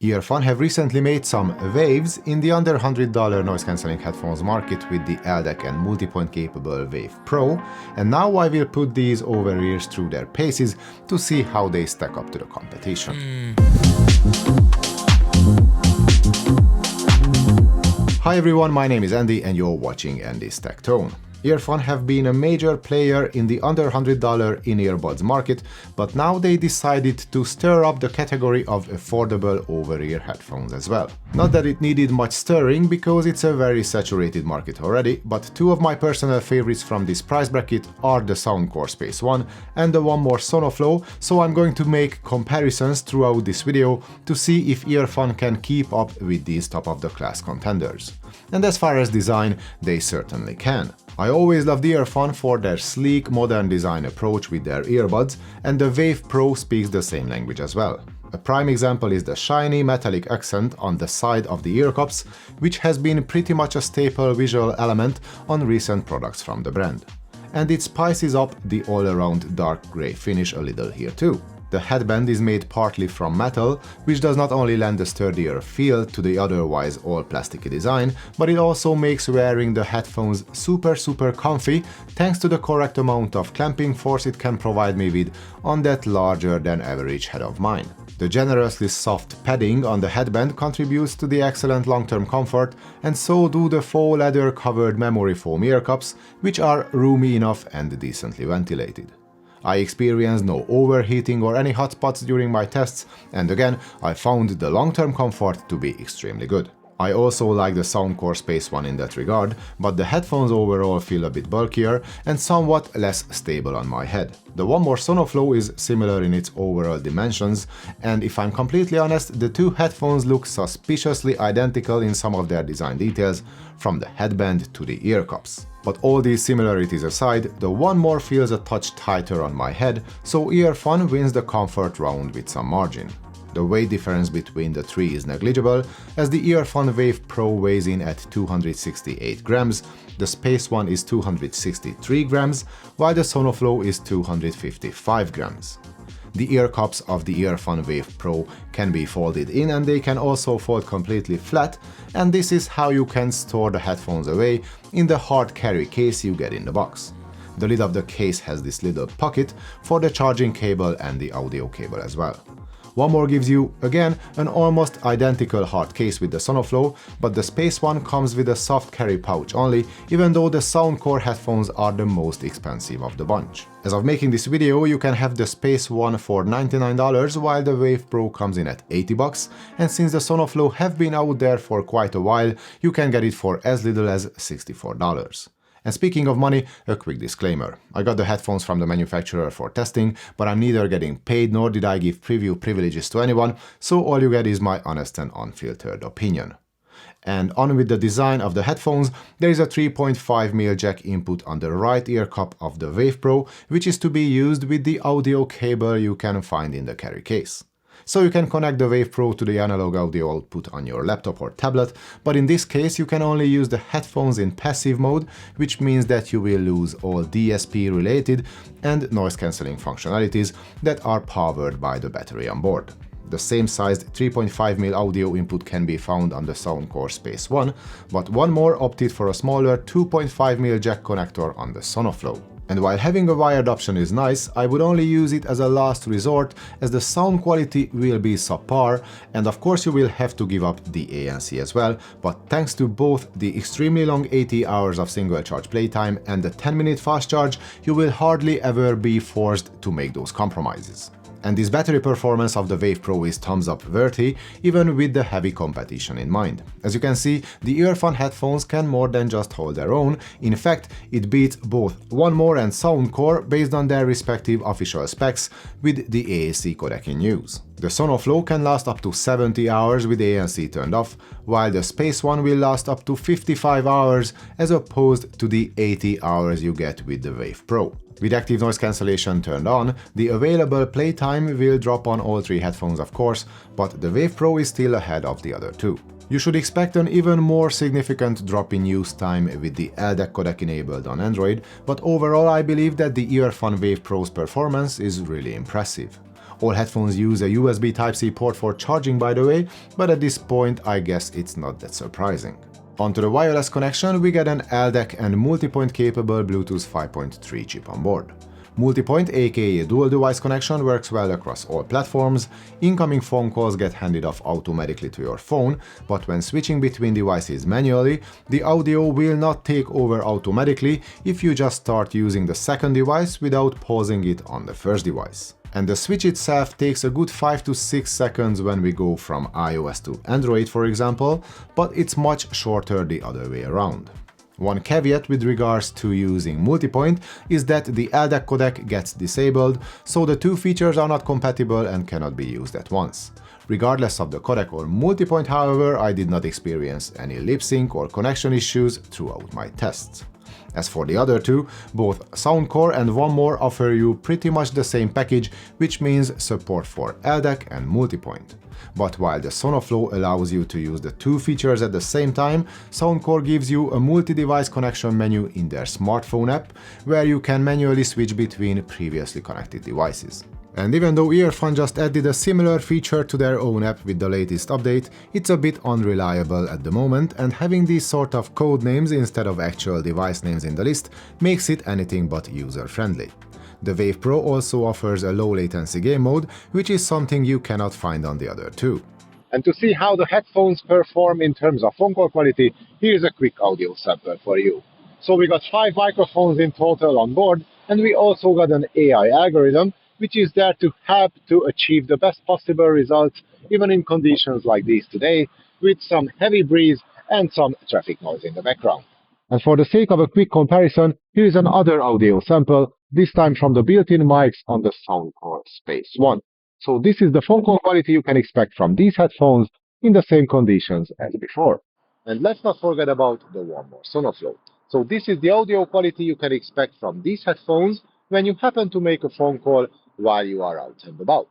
Earfun have recently made some waves in the under $100 noise-cancelling headphones market with the LDAC and multipoint capable Wave Pro, and now I will put these over-ears through their paces to see how they stack up to the competition. Hi everyone, my name is Andy and you're watching Andy's Tech Tone. Earfun have been a major player in the under $100 in-earbuds market, but now they decided to stir up the category of affordable over-ear headphones as well. Not that it needed much stirring, because it's a very saturated market already, but two of my personal favorites from this price bracket are the Soundcore Space One and the One More Sonoflow, so I'm going to make comparisons throughout this video to see if Earfun can keep up with these top-of-the-class contenders. And as far as design, they certainly can. I always loved Earfun for their sleek, modern design approach with their earbuds, and the Wave Pro speaks the same language as well. A prime example is the shiny metallic accent on the side of the ear cups, which has been pretty much a staple visual element on recent products from the brand. And it spices up the all-around dark grey finish a little here too. The headband is made partly from metal, which does not only lend a sturdier feel to the otherwise all plasticky design, but it also makes wearing the headphones super comfy thanks to the correct amount of clamping force it can provide me with on that larger than average head of mine. The generously soft padding on the headband contributes to the excellent long-term comfort, and so do the faux leather-covered memory foam ear cups, which are roomy enough and decently ventilated. I experienced no overheating or any hot spots during my tests, and again, I found the long-term comfort to be extremely good. I also like the Soundcore Space One in that regard, but the headphones overall feel a bit bulkier and somewhat less stable on my head. The One More Sonoflow is similar in its overall dimensions, and if I'm completely honest, the two headphones look suspiciously identical in some of their design details, from the headband to the ear cups. But all these similarities aside, the One More feels a touch tighter on my head, so Earfun wins the comfort round with some margin. The weight difference between the three is negligible, as the Earfun Wave Pro weighs in at 268 grams, the Space One is 263 grams, while the Sonoflow is 255 grams. The ear cups of the Earfun Wave Pro can be folded in, and they can also fold completely flat, and this is how you can store the headphones away in the hard carry case you get in the box. The lid of the case has this little pocket for the charging cable and the audio cable as well. One More gives you, again, an almost identical hard case with the Sonoflow, but the Space One comes with a soft carry pouch only, even though the Soundcore headphones are the most expensive of the bunch. As of making this video, you can have the Space One for $99, while the Wave Pro comes in at $80, and since the Sonoflow have been out there for quite a while, you can get it for as little as $64. And speaking of money, a quick disclaimer. I got the headphones from the manufacturer for testing, but I'm neither getting paid nor did I give preview privileges to anyone, so all you get is my honest and unfiltered opinion. And on with the design of the headphones, there is a 3.5mm jack input on the right ear cup of the Wave Pro, which is to be used with the audio cable you can find in the carry case. So you can connect the Wave Pro to the analog audio output on your laptop or tablet, but in this case you can only use the headphones in passive mode, which means that you will lose all DSP related and noise cancelling functionalities that are powered by the battery on board. The same sized 3.5mm audio input can be found on the Soundcore Space One, but One More opted for a smaller 2.5mm jack connector on the Sonoflow. And while having a wired option is nice, I would only use it as a last resort, as the sound quality will be subpar, and of course you will have to give up the ANC as well, but thanks to both the extremely long 80 hours of single charge playtime and the 10-minute fast charge, you will hardly ever be forced to make those compromises. And this battery performance of the Wave Pro is thumbs up worthy, even with the heavy competition in mind. As you can see, the Earfun headphones can more than just hold their own. In fact, it beats both One More and Soundcore based on their respective official specs with the ANC codec in use. The Sonoflow can last up to 70 hours with ANC turned off, while the Space One will last up to 55 hours as opposed to the 80 hours you get with the Wave Pro. With active noise cancellation turned on, the available playtime will drop on all three headphones of course, but the Wave Pro is still ahead of the other two. You should expect an even more significant drop in use time with the LDAC codec enabled on Android, but overall I believe that the Earfun Wave Pro's performance is really impressive. All headphones use a USB Type-C port for charging, by the way, but at this point I guess it's not that surprising. Onto the wireless connection, we get an LDAC and multipoint capable Bluetooth 5.3 chip on board. Multipoint, aka dual device connection, works well across all platforms. Incoming phone calls get handed off automatically to your phone, but when switching between devices manually, the audio will not take over automatically if you just start using the second device without pausing it on the first device. And the switch itself takes a good 5 to 6 seconds when we go from iOS to Android, for example, but it's much shorter the other way around. One caveat with regards to using multipoint is that the LDAC codec gets disabled, so the two features are not compatible and cannot be used at once. Regardless of the codec or multipoint, however, I did not experience any lip sync or connection issues throughout my tests. As for the other two, both Soundcore and one more offer you pretty much the same package, which means support for LDAC and multipoint. But while the Sonoflow allows you to use the two features at the same time, Soundcore gives you a multi-device connection menu in their smartphone app, where you can manually switch between previously connected devices. And even though Earfun just added a similar feature to their own app with the latest update, it's a bit unreliable at the moment, and having these sort of code names instead of actual device names in the list makes it anything but user-friendly. The Wave Pro also offers a low latency game mode, which is something you cannot find on the other two. And to see how the headphones perform in terms of phone call quality, here's a quick audio sample for you. So we got 5 microphones in total on board, and we also got an AI algorithm, which is there to help to achieve the best possible results, even in conditions like these today, with some heavy breeze and some traffic noise in the background. And for the sake of a quick comparison, here is another audio sample, this time from the built-in mics on the Soundcore Space One. So this is the phone call quality you can expect from these headphones in the same conditions as before. And let's not forget about the one more Sonoflow. So this is the audio quality you can expect from these headphones when you happen to make a phone call while you are out and about.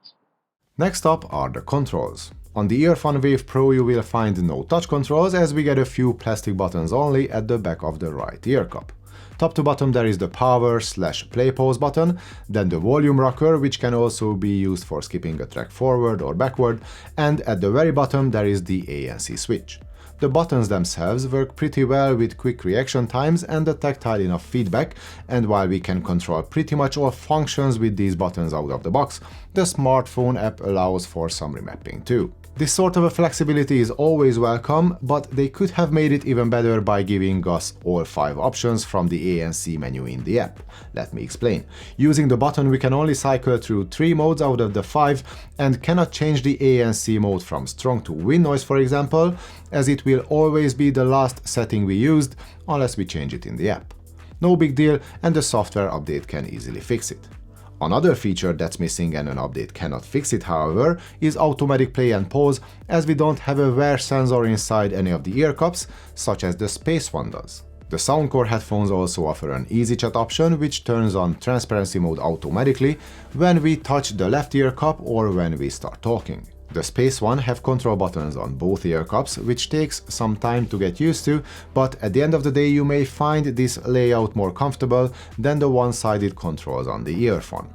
Next up are the controls. On the Earfun Wave Pro you will find no touch controls, as we get a few plastic buttons only at the back of the right ear cup. Top to bottom there is the power/play pause button, then the volume rocker, which can also be used for skipping a track forward or backward, and at the very bottom there is the ANC switch. The buttons themselves work pretty well with quick reaction times and a tactile enough feedback, and while we can control pretty much all functions with these buttons out of the box, the smartphone app allows for some remapping too. This sort of a flexibility is always welcome, but they could have made it even better by giving us all 5 options from the ANC menu in the app. Let me explain. Using the button we can only cycle through 3 modes out of the 5 and cannot change the ANC mode from strong to wind noise, for example, as it will always be the last setting we used unless we change it in the app. No big deal, and the software update can easily fix it. Another feature that's missing and an update cannot fix it, however, is automatic play and pause, as we don't have a wear sensor inside any of the ear cups, such as the Space One does. The Soundcore headphones also offer an easy chat option, which turns on transparency mode automatically when we touch the left ear cup or when we start talking. The Space One have control buttons on both ear cups, which takes some time to get used to, but at the end of the day you may find this layout more comfortable than the one-sided controls on the Earfun.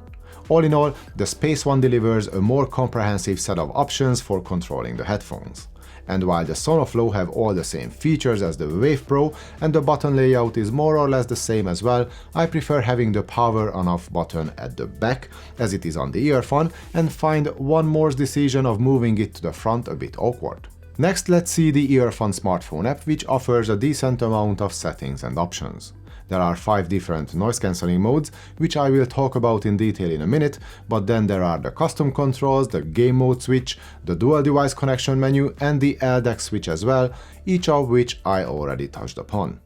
All in all, the Space One delivers a more comprehensive set of options for controlling the headphones. And while the Sonoflow have all the same features as the Wave Pro and the button layout is more or less the same as well, I prefer having the power on-off button at the back as it is on the Earfun, and find one more's decision of moving it to the front a bit awkward. Next, let's see the Earfun smartphone app, which offers a decent amount of settings and options. There are 5 different noise cancelling modes, which I will talk about in detail in a minute, but then there are the custom controls, the game mode switch, the dual device connection menu and the LDAC switch as well, each of which I already touched upon.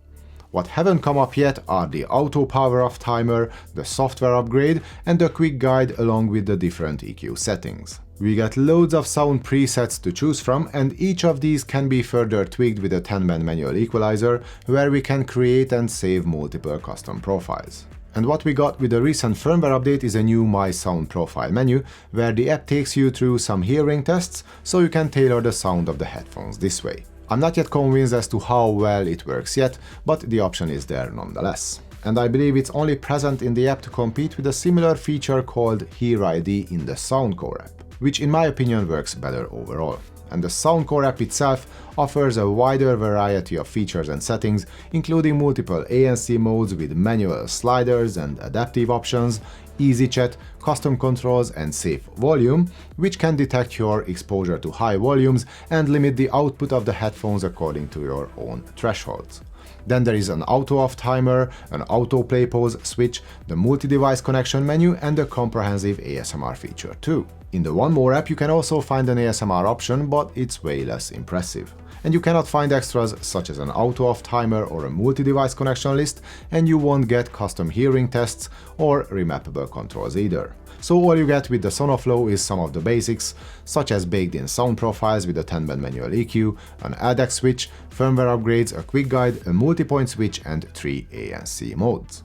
What haven't come up yet are the auto power off timer, the software upgrade and the quick guide along with the different EQ settings. We get loads of sound presets to choose from, and each of these can be further tweaked with a 10-band manual equalizer, where we can create and save multiple custom profiles. And what we got with the recent firmware update is a new My Sound Profile menu, where the app takes you through some hearing tests so you can tailor the sound of the headphones this way. I'm not yet convinced as to how well it works yet, but the option is there nonetheless. and I believe it's only present in the app to compete with a similar feature called Hear ID in the Soundcore app, which in my opinion works better overall. And the Soundcore app itself offers a wider variety of features and settings, including multiple ANC modes with manual sliders and adaptive options, easy chat, custom controls and safe volume, which can detect your exposure to high volumes and limit the output of the headphones according to your own thresholds. Then there is an auto-off timer, an auto-play pause switch, the multi-device connection menu and a comprehensive ASMR feature too. In the One More app you can also find an ASMR option, but it's way less impressive. And you cannot find extras such as an auto-off timer or a multi-device connection list, and you won't get custom hearing tests or remappable controls either. So all you get with the Sonoflow is some of the basics, such as baked-in sound profiles with a 10-band manual EQ, an ADAC switch, firmware upgrades, a quick guide, a multi-point switch and 3 ANC modes.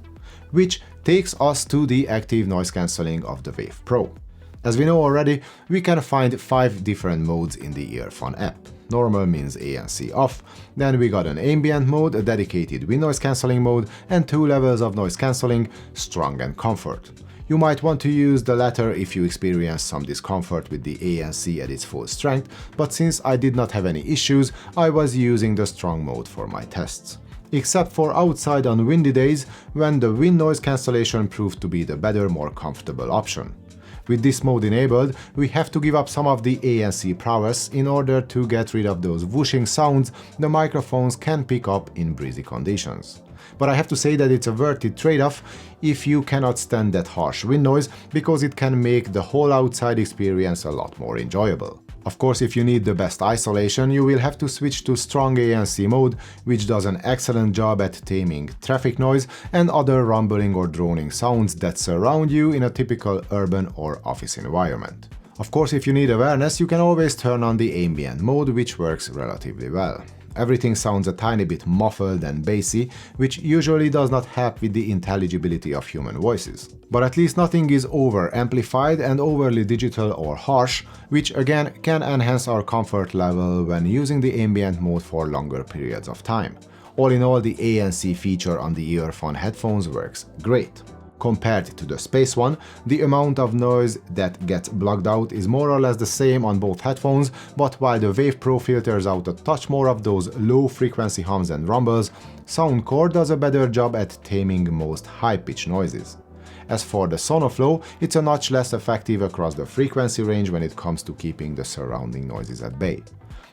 Which takes us to the active noise cancelling of the Wave Pro. As we know already, we can find 5 different modes in the Earfun app. Normal means ANC off, then we got an ambient mode, a dedicated wind noise cancelling mode, and 2 levels of noise cancelling, strong and comfort. You might want to use the latter if you experience some discomfort with the ANC at its full strength, but since I did not have any issues, I was using the strong mode for my tests. Except for outside on windy days, when the wind noise cancellation proved to be the better, more comfortable option. With this mode enabled, we have to give up some of the ANC prowess in order to get rid of those whooshing sounds the microphones can pick up in breezy conditions. But I have to say that it's a worth it trade-off if you cannot stand that harsh wind noise, because it can make the whole outside experience a lot more enjoyable. Of course, if you need the best isolation, you will have to switch to strong ANC mode, which does an excellent job at taming traffic noise and other rumbling or droning sounds that surround you in a typical urban or office environment. Of course, if you need awareness, you can always turn on the ambient mode, which works relatively well. Everything sounds a tiny bit muffled and bassy, which usually does not help with the intelligibility of human voices. But at least nothing is over-amplified and overly digital or harsh, which again can enhance our comfort level when using the ambient mode for longer periods of time. All in all, the ANC feature on the Earfun headphones works great. Compared to the Space One, the amount of noise that gets blocked out is more or less the same on both headphones, but while the Wave Pro filters out a touch more of those low-frequency hums and rumbles, Soundcore does a better job at taming most high-pitched noises. As for the Sonoflow, it's a notch less effective across the frequency range when it comes to keeping the surrounding noises at bay.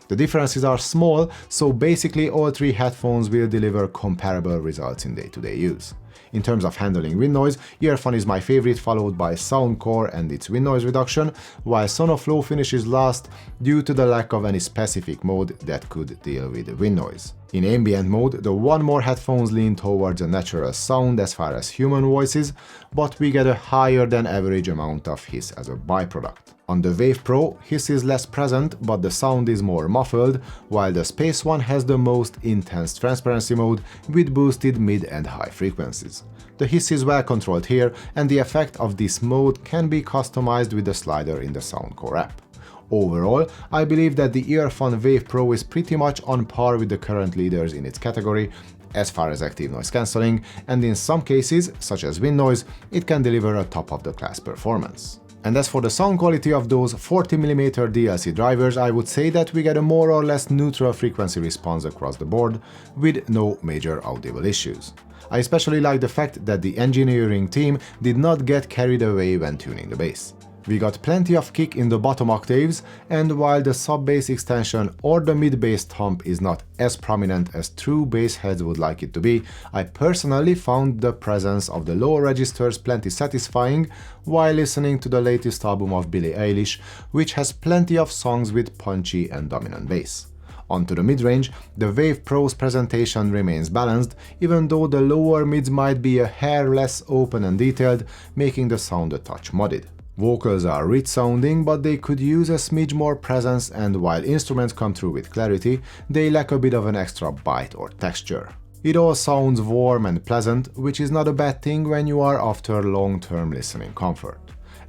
The differences are small, so basically all 3 headphones will deliver comparable results in day-to-day use. In terms of handling wind noise, Earfun is my favorite, followed by Soundcore and its wind noise reduction, while Sonoflow finishes last due to the lack of any specific mode that could deal with the wind noise. In ambient mode, the One More headphones lean towards a natural sound as far as human voices, but we get a higher than average amount of hiss as a byproduct. On the Wave Pro, hiss is less present, but the sound is more muffled, while the Space One has the most intense transparency mode with boosted mid and high frequencies. The hiss is well controlled here, and the effect of this mode can be customized with the slider in the Soundcore app. Overall, I believe that the Earfun Wave Pro is pretty much on par with the current leaders in its category as far as active noise cancelling, and in some cases, such as wind noise, it can deliver a top-of-the-class performance. And as for the sound quality of those 40mm DLC drivers, I would say that we get a more or less neutral frequency response across the board, with no major audible issues. I especially like the fact that the engineering team did not get carried away when tuning the bass. We got plenty of kick in the bottom octaves, and while the sub-bass extension or the mid-bass thump is not as prominent as true bass heads would like it to be, I personally found the presence of the lower registers plenty satisfying while listening to the latest album of Billie Eilish, which has plenty of songs with punchy and dominant bass. Onto the mid-range, the Wave Pro's presentation remains balanced, even though the lower mids might be a hair less open and detailed, making the sound a touch mudded. Vocals are rich sounding, but they could use a smidge more presence, and while instruments come through with clarity, they lack a bit of an extra bite or texture. It all sounds warm and pleasant, which is not a bad thing when you are after long-term listening comfort.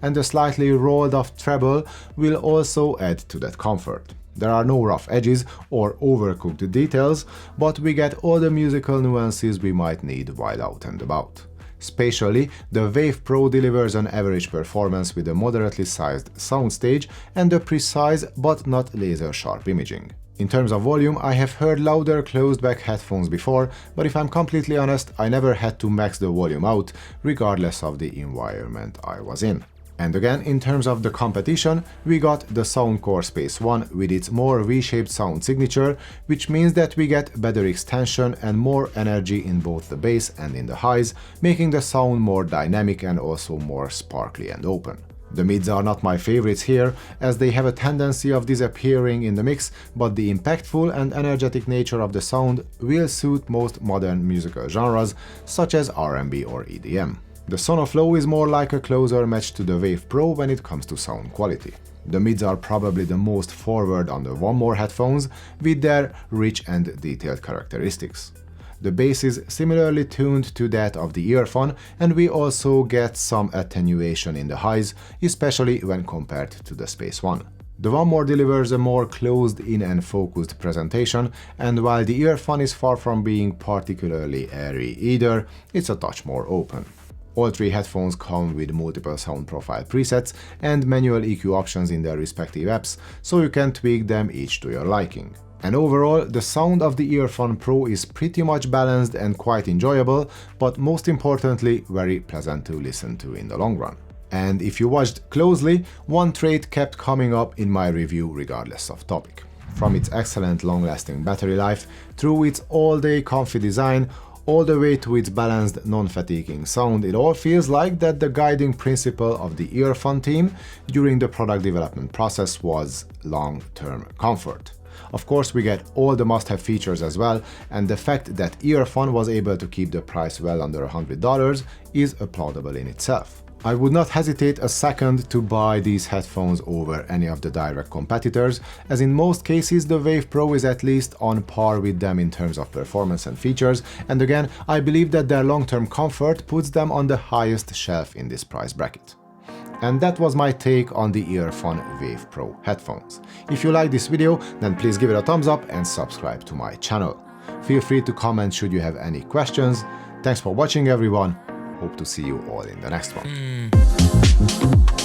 And the slightly rolled off treble will also add to that comfort. There are no rough edges or overcooked details, but we get all the musical nuances we might need while out and about. Spatially, the Wave Pro delivers an average performance with a moderately sized soundstage and a precise but not laser-sharp imaging. In terms of volume, I have heard louder closed-back headphones before, but if I'm completely honest, I never had to max the volume out, regardless of the environment I was in. And again, in terms of the competition, we got the Soundcore Space One with its more V-shaped sound signature, which means that we get better extension and more energy in both the bass and in the highs, making the sound more dynamic and also more sparkly and open. The mids are not my favorites here, as they have a tendency of disappearing in the mix, but the impactful and energetic nature of the sound will suit most modern musical genres, such as R&B or EDM. The Sonoflow is more like a closer match to the Wave Pro when it comes to sound quality. The mids are probably the most forward on the One More headphones, with their rich and detailed characteristics. The bass is similarly tuned to that of the Earfun, and we also get some attenuation in the highs, especially when compared to the Space One. The One More delivers a more closed-in and focused presentation, and while the Earfun is far from being particularly airy either, it's a touch more open. All three headphones come with multiple sound profile presets and manual EQ options in their respective apps, so you can tweak them each to your liking. And overall, the sound of the Earfun Pro is pretty much balanced and quite enjoyable, but most importantly, very pleasant to listen to in the long run. And if you watched closely, one trait kept coming up in my review regardless of topic. From its excellent long-lasting battery life, through its all-day comfy design, all the way to its balanced, non-fatiguing sound, it all feels like that the guiding principle of the Earfun team during the product development process was long-term comfort. Of course, we get all the must-have features as well, and the fact that Earfun was able to keep the price well under $100 is applaudable in itself. I would not hesitate a second to buy these headphones over any of the direct competitors, as in most cases the Wave Pro is at least on par with them in terms of performance and features, and again, I believe that their long-term comfort puts them on the highest shelf in this price bracket. And that was my take on the Earfun Wave Pro headphones. If you like this video, then please give it a thumbs up and subscribe to my channel. Feel free to comment should you have any questions. Thanks for watching everyone. Hope to see you all in the next one.